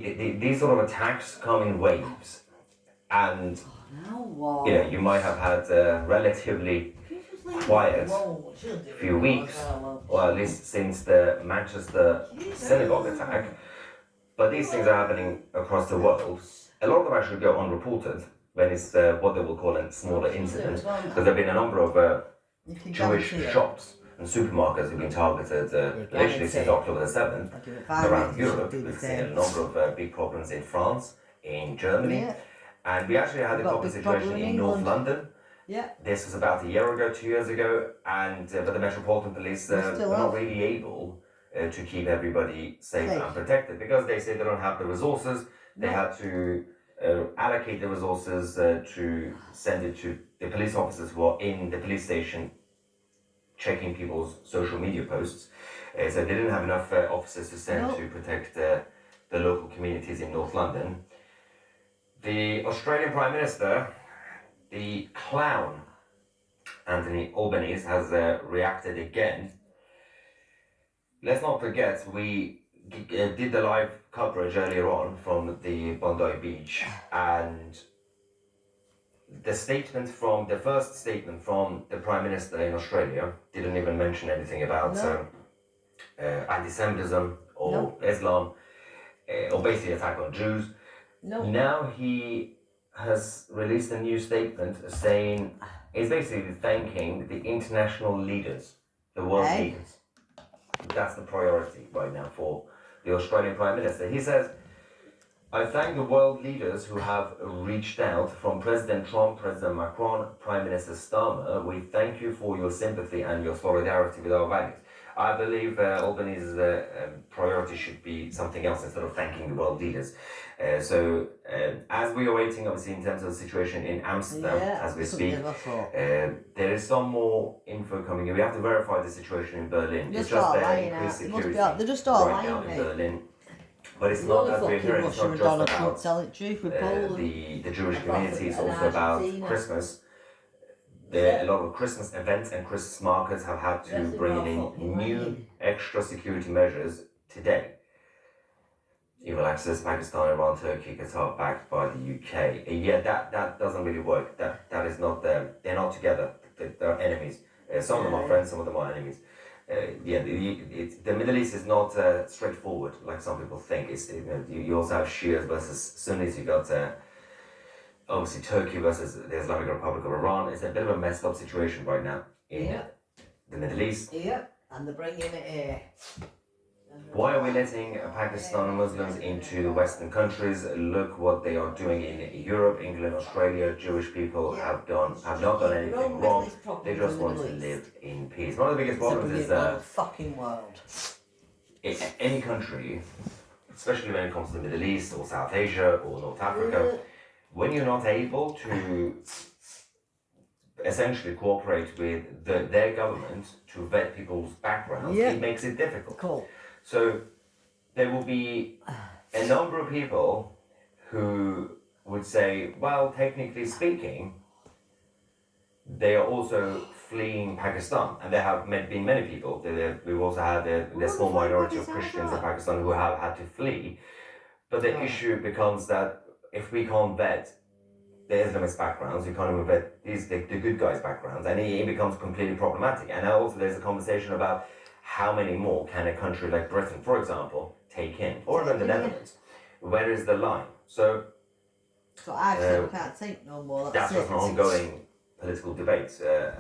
these sort of attacks come in waves, and you might have had a relatively quiet few weeks, or at least since the Manchester synagogue attack. But these things are happening across the world. A lot of them actually go unreported when it's what they will call a smaller incident, because there have been a number of Jewish shops and supermarkets have been targeted literally since October the 7th around Europe. We've seen a number of big problems in France, in Germany, and we actually had a couple situation in North London. This was about a year ago, 2 years ago, and but the Metropolitan Police were not really able to keep everybody safe and protected, because they say they don't have the resources. They had to allocate the resources to send it to the police officers who are in the police station checking people's social media posts. So they didn't have enough officers to send to protect the local communities in North London. The Australian Prime Minister, the clown Anthony Albanese, has reacted again. Let's not forget, we did the live coverage earlier on from the Bondi Beach, and the first statement from the Prime Minister in Australia didn't even mention anything about anti-Semitism or Islam, or basically attack on Jews. Now he has released a new statement saying, he's basically thanking the international leaders, the world leaders. That's the priority right now for the Australian Prime Minister. He says, I thank the world leaders who have reached out, from President Trump, President Macron, Prime Minister Starmer. We thank you for your sympathy and your solidarity with our values. I believe Albanese's priority should be something else instead of thanking the world leaders. So as we are waiting, obviously, in terms of the situation in Amsterdam, as we speak, there is some more info coming in. We have to verify the situation in Berlin. It's just increased security right now in Berlin. But it's not, as we're hearing, it's not just about the Jewish community, it's also about Christmas. A lot of Christmas events and Christmas markets have had to bring in new extra security measures today. Equal access, Pakistan, Iran, Turkey, Qatar, backed by the UK. That doesn't really work. That is not them. They're not together. They're enemies. Some of them are friends, some of them are enemies. The Middle East is not straightforward like some people think. You also have Shias versus Sunnis. You got obviously Turkey versus the Islamic Republic of Iran. It's a bit of a messed up situation right now in the Middle East. And they're bringing it here. Why are we letting Pakistani Muslims into the Western countries? Look what they are doing in Europe, England, Australia. Jewish people have not done anything wrong. They just want to live in peace. One of the biggest problems is fucking world. Any country, especially when it comes to the Middle East or South Asia or North Africa, when you're not able to essentially cooperate with their government to vet people's backgrounds, it makes it difficult. Cool. So there will be a number of people who would say, well, technically speaking, they are also fleeing Pakistan, and there have been many people. We've also had a small minority of Christians in Pakistan who have had to flee. But the issue becomes that if we can't vet the Islamist backgrounds, we can't even vet the good guys' backgrounds, and it becomes completely problematic. And now also there's a conversation about how many more can a country like Britain, for example, take in, or even the Netherlands. Where is the line? So I can't take no more. That's just an ongoing political debate.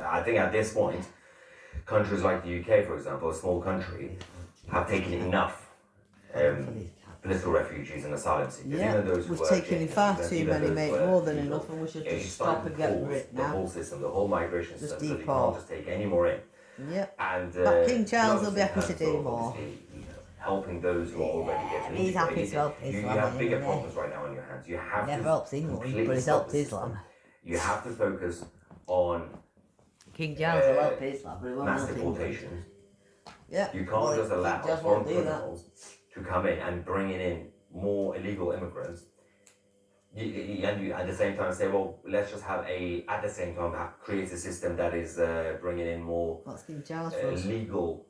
I think at this point, countries like the UK, for example, a small country, have taken enough political refugees and asylum seekers. Even those who we've taken far too many, mate, more than enough, and we should just stop and get rid now. The whole system, the whole migration system, so you can't just take any more in. And but King Charles will be happy to do more. Helping those who are already getting he's happy to help Islam. You have bigger problems right now on your hands. You have never to helps England, but he's helped Islam. You have to focus on King Charles will help Islam, but he won't mass help deportations. Yeah. You can't just allow foreign criminals to come in and bring in more illegal immigrants. And you at the same time say, well, let's just create a system that is bringing in more legal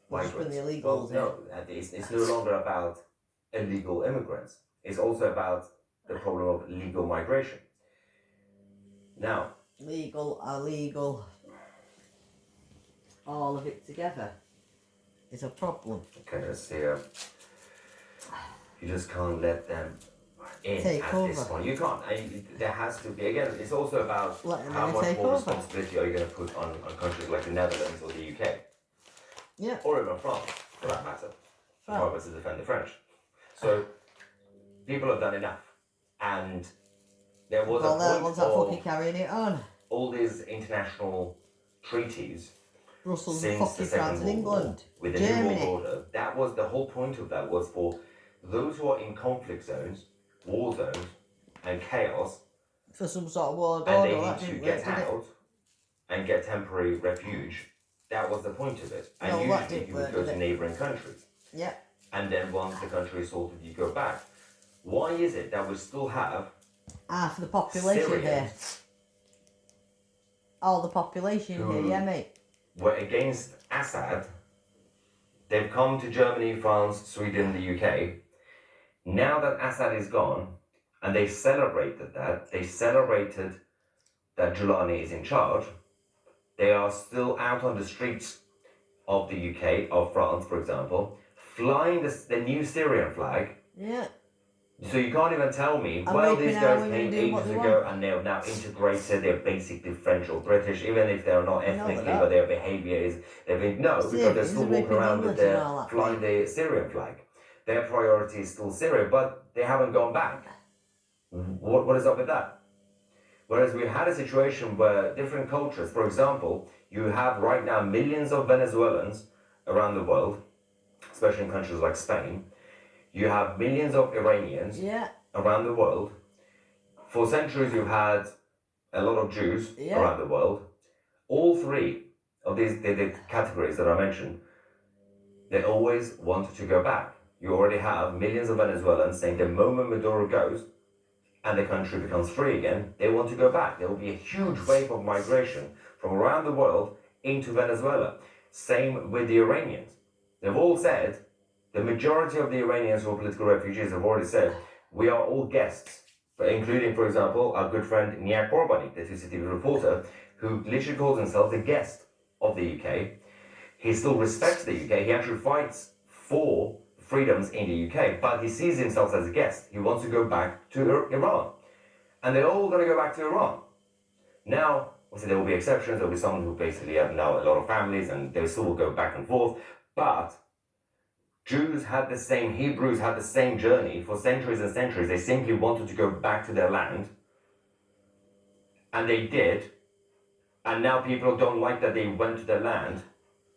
migrants. Well, no, it's no longer about illegal immigrants. It's also about the problem of legal migration. Now, legal, illegal, all of it together is a problem. Okay, let's see. You just can't let them in Take at over. this point. You can't. There has to be, again, it's also about how much more responsibility are you going to put on countries like the Netherlands or the UK. Yeah. Or even France, for that matter. If I was to defend the French. So, people have done enough. And there was a point ones that fucking carrying it on. All these international treaties Brussels, since fucking the Second France and World War, England, with the Germany. New World Order, that was the whole point of that, was for those who are in conflict zones, war zones, and chaos, for some sort of world and order, they that need to didn't get work, out and get temporary refuge. That was the point of it. And No, that usually didn't you would work, go did to it? neighbouring countries. Yeah. And then once the country is sorted, you go back. Why is it that we still have For the population Syrians here. All the population who here, yeah, mate. were against Assad? They've come to Germany, France, Sweden, the UK. Now that Assad is gone, and they celebrated that Giuliani is in charge, they are still out on the streets of the UK, of France, for example, flying the new Syrian flag. Yeah. So you can't even tell me, these guys came ages ago and they're now integrated, they're basically French or British, even if they're not ethnically, but their behaviour is, because they're still walking around with flying the Syrian flag. Their priority is still Syria, but they haven't gone back. What is up with that? Whereas we had a situation where different cultures, for example, you have right now millions of Venezuelans around the world, especially in countries like Spain. You have millions of Iranians around the world. For centuries, you've had a lot of Jews around the world. All three of these the categories that I mentioned, they always wanted to go back. You already have millions of Venezuelans saying the moment Maduro goes and the country becomes free again, they want to go back. There will be a huge wave of migration from around the world into Venezuela. Same with the Iranians. They've all said, the majority of the Iranians who are political refugees have already said, we are all guests, including, for example, our good friend Nia Korbani, the CCTV reporter, who literally calls himself the guest of the UK. He still respects the UK. He actually fights for freedoms in the UK, but he sees himself as a guest. He wants to go back to Iran. And they're all going to go back to Iran. Now, obviously there will be exceptions. There will be some who basically have now a lot of families and they still will go back and forth. But Hebrews had the same journey for centuries and centuries. They simply wanted to go back to their land. And they did. And now people don't like that they went to their land.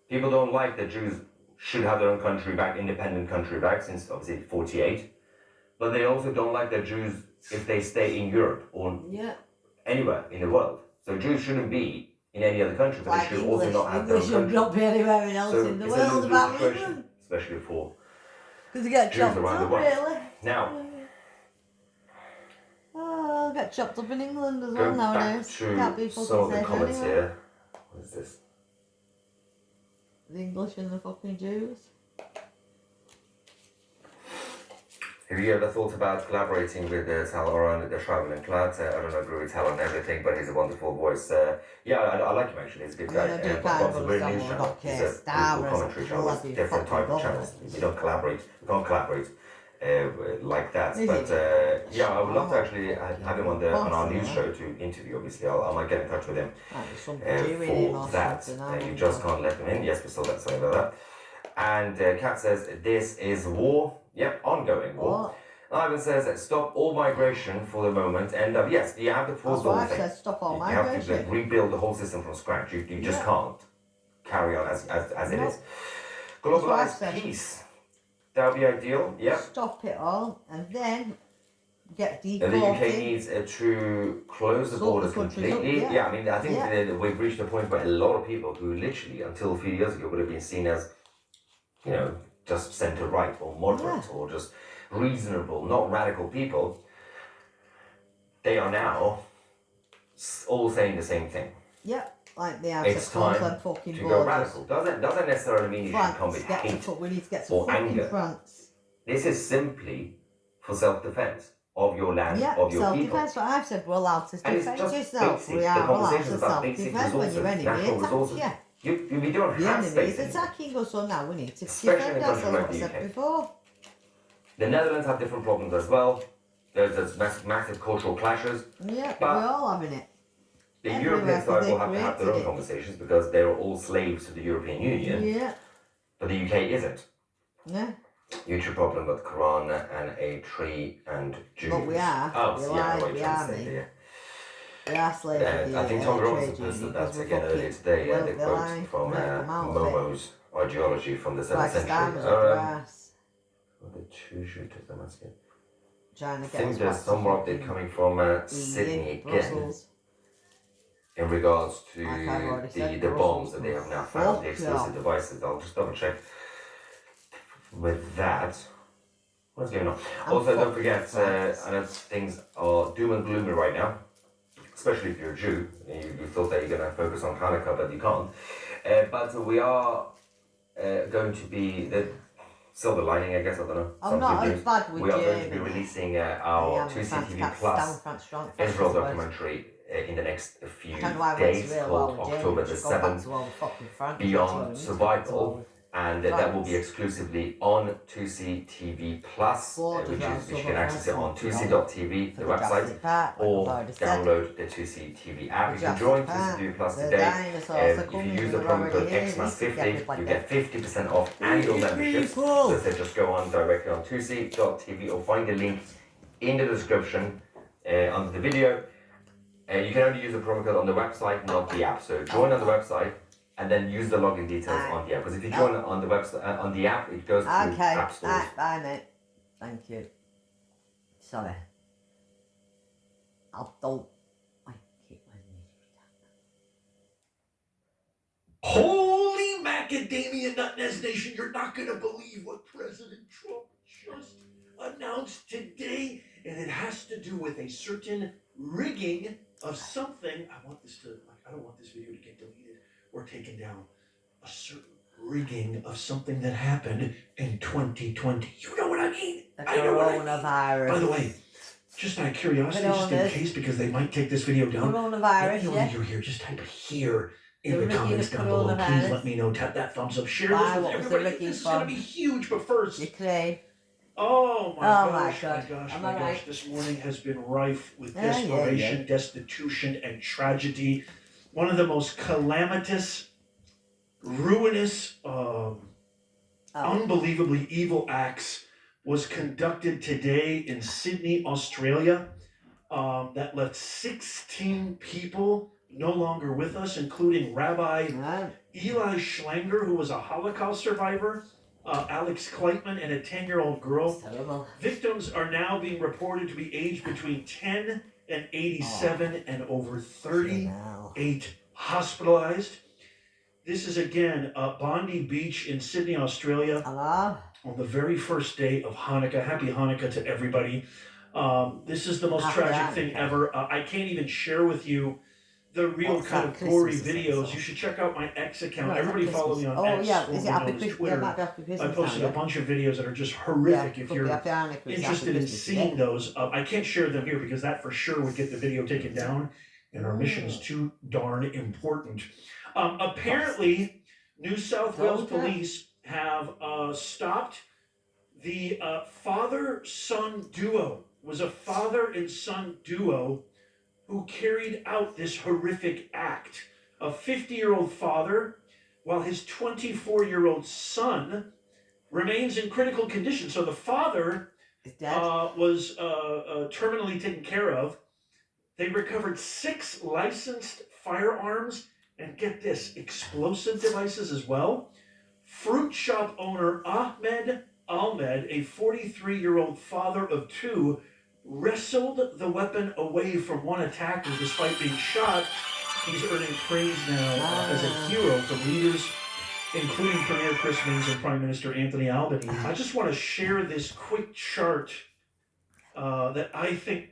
People don't like that Jews should have their own country back, independent country back, since obviously 48. But they also don't like that Jews, if they stay in Europe or anywhere in the world. So Jews shouldn't be in any other country, but they should also not have their own country. English should not be anywhere else in the world about England. Especially for because they get chopped around up, the world. really. Now, get chopped up in England as well nowadays. Can't be fucking some of the comments anyway. Here. What is this? The English and the fucking Jews. Have you ever thought about collaborating with Tal Oran, the traveling clad? I don't agree with Tal on everything, but he's a wonderful voice. I like him actually. He's a good guy. We're a news channel. He's a political commentary channel. It's different type of channels. We don't collaborate. We can't collaborate like that. But I would love to actually have him on our news show to interview. Obviously, I might get in touch with him for that. You just can't let him in. Yes, we still got something about that. And Kat says, this is war. Yep, ongoing war. Ivan says, stop all migration for the moment. And yes, you have to pause the whole thing. Stop all you have to rebuild the whole system from scratch. You just can't carry on as it is. Globalized peace. That would be ideal. Yeah. Stop it all and then get deported. The UK needs to close the borders completely. I think we've reached a point where a lot of people who literally until a few years ago would have been seen as, just centre-right or moderate or just reasonable, not radical people, they are now all saying the same thing. Like they have it's time to go radical. Doesn't necessarily mean you should come with hate we need to get some or anger France. This is simply for self-defense of your land, of your people. Self-defense. What I've said, we're allowed to And it's defend just yourself. basic. We The are allowed conversation to is about basic self-defend when resources, your enemy natural attacks resources. you. We don't The have enemy is space. attacking us, so now we need to Especially in defend a country ourselves, like what I the said UK. before. The Netherlands have different problems as well. There's massive cultural clashes. Yeah, but we're all having it. The Everywhere, European side will have to have their own created it. conversations because they're all slaves to the European Union. Yeah. But the UK isn't. Yeah. Huge problem with Quran and a tree and Jews. But we are. Oh, We so yeah, I know are, what we you're trying are, to say mate. there. We are slaves of the I think Tommy Robinson trade posted union that because we're again earlier fucking today. well, The they're quote lying. from We're gonna come out of it. Momo's ideology from the 7th Like century. stabbers up their ass. The two shooters, I'm asking. Trying to I get think us there's back some to more update fucking coming from Sydney again Brussels. in regards to Like I've already said, the bombs Brussels that they have can now found, fuck the explosive off. devices. I'll just double check with that. What's going on? I'm Also, don't fucked, forget, France. I know things are doom and gloomy right now, especially if you're a Jew. You thought that you're going to focus on Hanukkah, but you can't. But we are going to be the silver lining, I guess. I don't know. I'm some not good as news. bad with We are going to be Germany. releasing our 2CTV Plus Israel documentary in the next few days called October the 7th, Beyond Survival. And that will be exclusively on 2CTV Plus, which you can access it on 2C.tv, the website, or download the 2CTV app. If you join 2CTV Plus today, if you use the promo code XMAS50, you get 50% off annual memberships. So they just go on directly on 2C.tv or find the link in the description under the video. You can only use the promo code on the website, not the app. So join on the website and then use the login details on the app. Because if you join on the website on the app, it goes through app stores. Bye, mate. Thank you. Sorry. I keep Holy macadamia nut nation, you're not going to believe what President Trump just announced today. And it has to do with a certain rigging of something. I don't want this video to get deleted or taken down. A certain rigging of something that happened in 2020. You know what I mean? I know what I mean. By the way, just out of curiosity, just in case, because they might take this video down. Let me know that you're here. Just type here in the comments down below. Please let me know. Tap that thumbs up. Share this with everybody. This is going to be huge. But first, Ukraine. Oh my gosh. This morning has been rife with desperation, destitution, and tragedy. One of the most calamitous, ruinous, unbelievably evil acts was conducted today in Sydney, Australia, that left 16 people no longer with us, including Rabbi Eli Schlanger, who was a Holocaust survivor, Alex Kleitman, and a 10-year-old girl. Victims are now being reported to be aged between 10 and 87 and over 38 hospitalized. This is again Bondi Beach in Sydney, Australia, on the very first day of Hanukkah. Happy Hanukkah to everybody. This is the most tragic thing ever. I can't even share with you the real kind of gory videos. You should check out my X account. Everybody follow me on X, or Twitter. I posted a bunch of videos that are just horrific. If you're interested in seeing those, I can't share them here because that for sure would get the video taken down, and our mission is too darn important. Apparently, New South Wales police have stopped the father-son duo. It was a father and son duo who carried out this horrific act. A 50-year-old father, while his 24-year-old son remains in critical condition. So the father was terminally taken care of. They recovered 6 licensed firearms and, get this, explosive devices as well. Fruit shop owner Ahmed Ahmed, a 43-year-old father of 2, wrestled the weapon away from one attacker despite being shot. He's earning praise now as a hero from leaders, including Premier Chris Minns and Prime Minister Anthony Albanese. I just want to share this quick chart that I think